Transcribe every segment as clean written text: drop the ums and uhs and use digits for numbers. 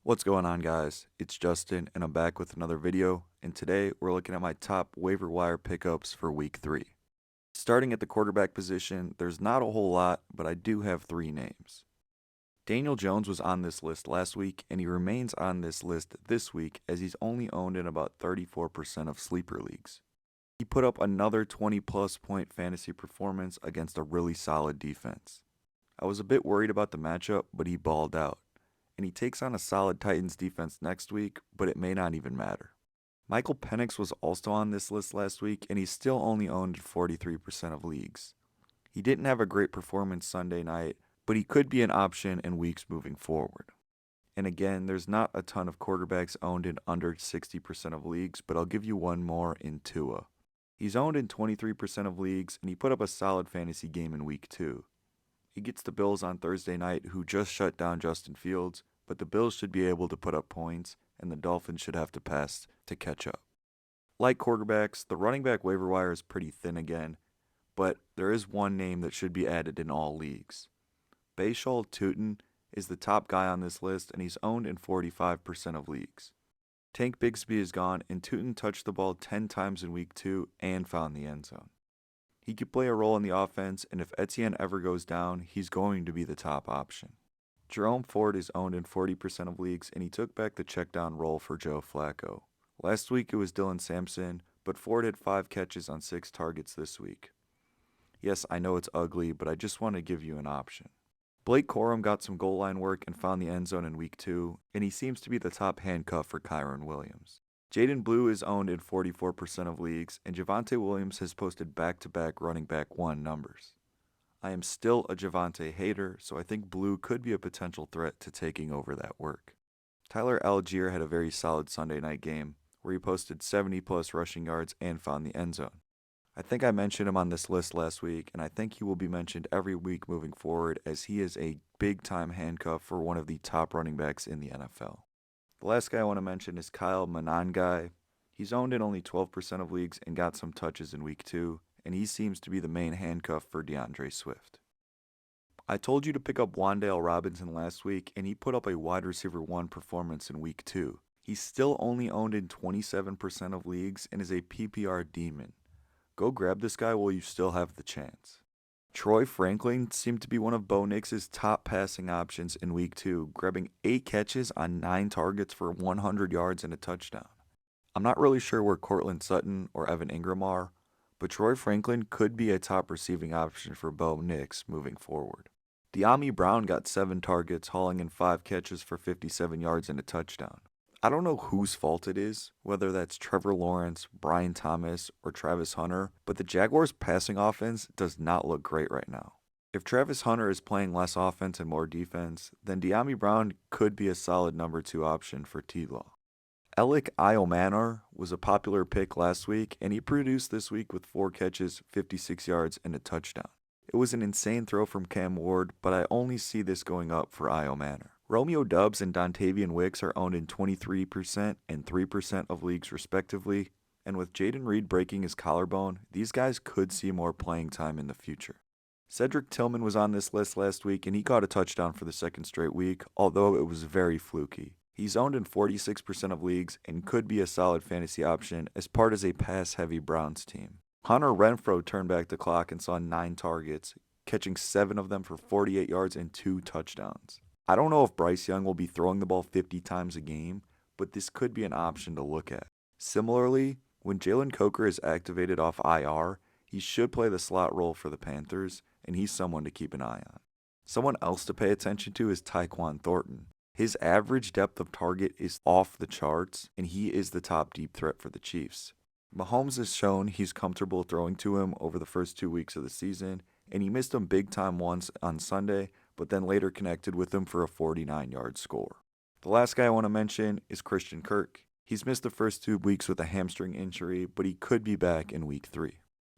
What's going on, guys? It's Justin and I'm back with another video, and today we're looking at my top waiver wire pickups for week 3. Starting at the quarterback position, there's not a whole lot, but I do have 3 names. Daniel Jones was on this list last week, and he remains on this list this week as he's only owned in about 34% of sleeper leagues. He put up another 20 plus point fantasy performance against a really solid defense. I was a bit worried about the matchup, but he balled out, and he takes on a solid Titans defense next week, but it may not even matter. Michael Penix was also on this list last week, and he's still only owned in 43% of leagues. He didn't have a great performance Sunday night, but he could be an option in weeks moving forward. And again, there's not a ton of quarterbacks owned in under 60% of leagues, but I'll give you one more in Tua. He's owned in 23% of leagues, and he put up a solid fantasy game in week 2. He gets the Bills on Thursday night, who just shut down Justin Fields, but the Bills should be able to put up points, and the Dolphins should have to pass to catch up. Like quarterbacks, the running back waiver wire is pretty thin again, but there is one name that should be added in all leagues. Bashal Tutin is the top guy on this list, and he's owned in 45% of leagues. Tank Bigsby is gone, and Tutin touched the ball 10 times in week 2 and found the end zone. He could play a role in the offense, and if Etienne ever goes down, he's going to be the top option. Jerome Ford is owned in 40% of leagues, and he took back the checkdown role for Joe Flacco. Last week it was Dylan Sampson, but Ford had 5 catches on 6 targets this week. Yes, I know it's ugly, but I just want to give you an option. Blake Corum got some goal line work and found the end zone in week 2, and he seems to be the top handcuff for Kyron Williams. Jaden Blue is owned in 44% of leagues, and Javonte Williams has posted back-to-back running back 1 numbers. I am still a Javonte hater, so I think Blue could be a potential threat to taking over that work. Tyler Algier had a very solid Sunday night game, where he posted 70-plus rushing yards and found the end zone. I think I mentioned him on this list last week, and I think he will be mentioned every week moving forward as he is a big-time handcuff for one of the top running backs in the NFL. The last guy I want to mention is Kyle Monangai. He's owned in only 12% of leagues and got some touches in week 2, and he seems to be the main handcuff for DeAndre Swift. I told you to pick up Wan'Dale Robinson last week, and he put up a wide receiver 1 performance in week 2. He's still only owned in 27% of leagues and is a PPR demon. Go grab this guy while you still have the chance. Troy Franklin seemed to be one of Bo Nix's top passing options in week 2, grabbing 8 catches on 9 targets for 100 yards and a touchdown. I'm not really sure where Cortland Sutton or Evan Ingram are, but Troy Franklin could be a top receiving option for Bo Nix moving forward. De'Ami Brown got 7 targets, hauling in 5 catches for 57 yards and a touchdown. I don't know whose fault it is, whether that's Trevor Lawrence, Brian Thomas, or Travis Hunter, but the Jaguars' passing offense does not look great right now. If Travis Hunter is playing less offense and more defense, then De'Ami Brown could be a solid number 2 option for T-Law. Alec Iomanor was a popular pick last week, and he produced this week with 4 catches, 56 yards, and a touchdown. It was an insane throw from Cam Ward, but I only see this going up for Iomanor. Romeo Doubs and Dontavian Wicks are owned in 23% and 3% of leagues respectively, and with Jaden Reed breaking his collarbone, these guys could see more playing time in the future. Cedric Tillman was on this list last week, and he caught a touchdown for the 2nd straight week, although it was very fluky. He's owned in 46% of leagues and could be a solid fantasy option as part of a pass-heavy Browns team. Hunter Renfrow turned back the clock and saw 9 targets, catching 7 of them for 48 yards and 2 touchdowns. I don't know if Bryce Young will be throwing the ball 50 times a game, but this could be an option to look at. Similarly, when Jalen Coker is activated off IR, he should play the slot role for the Panthers, and he's someone to keep an eye on. Someone else to pay attention to is Tyquan Thornton. His average depth of target is off the charts, and he is the top deep threat for the Chiefs. Mahomes has shown he's comfortable throwing to him over the first 2 weeks of the season, and he missed him big time once on Sunday, but then later connected with him for a 49-yard score. The last guy I want to mention is Christian Kirk. He's missed the first 2 weeks with a hamstring injury, but he could be back in week 3.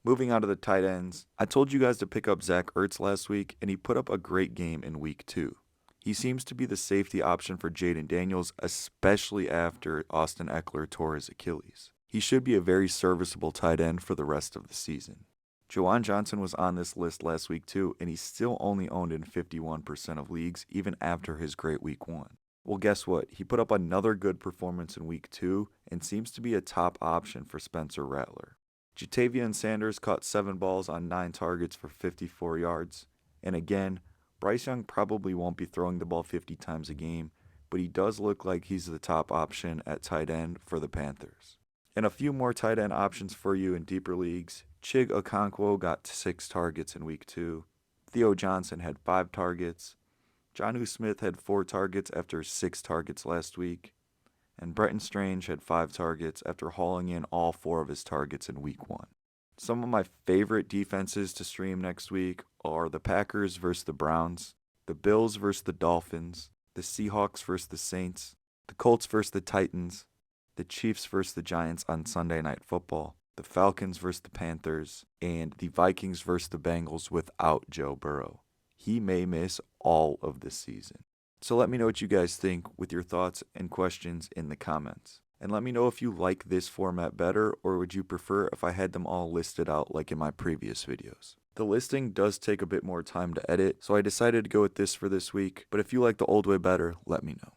Moving on to the tight ends, I told you guys to pick up Zach Ertz last week, and he put up a great game in week 2. He seems to be the safety option for Jaden Daniels, especially after Austin Eckler tore his Achilles. He should be a very serviceable tight end for the rest of the season. Juwan Johnson was on this list last week too, and he's still only owned in 51% of leagues even after his great week 1. Well, guess what? He put up another good performance in week 2 and seems to be a top option for Spencer Rattler. Jatavian Sanders caught 7 balls on 9 targets for 54 yards. And again, Bryce Young probably won't be throwing the ball 50 times a game, but he does look like he's the top option at tight end for the Panthers. And a few more tight end options for you in deeper leagues. Chig Okonkwo got 6 targets in week 2. Theo Johnson had 5 targets. Jonnu Smith had 4 targets after 6 targets last week. And Bretton Strange had 5 targets after hauling in all 4 of his targets in week 1. Some of my favorite defenses to stream next week are the Packers versus the Browns, the Bills versus the Dolphins, the Seahawks versus the Saints, the Colts versus the Titans, the Chiefs versus the Giants on Sunday Night Football, the Falcons versus the Panthers, and the Vikings versus the Bengals without Joe Burrow. He may miss all of this season. So let me know what you guys think with your thoughts and questions in the comments. And let me know if you like this format better, or would you prefer if I had them all listed out like in my previous videos. The listing does take a bit more time to edit, so I decided to go with this for this week, but if you like the old way better, let me know.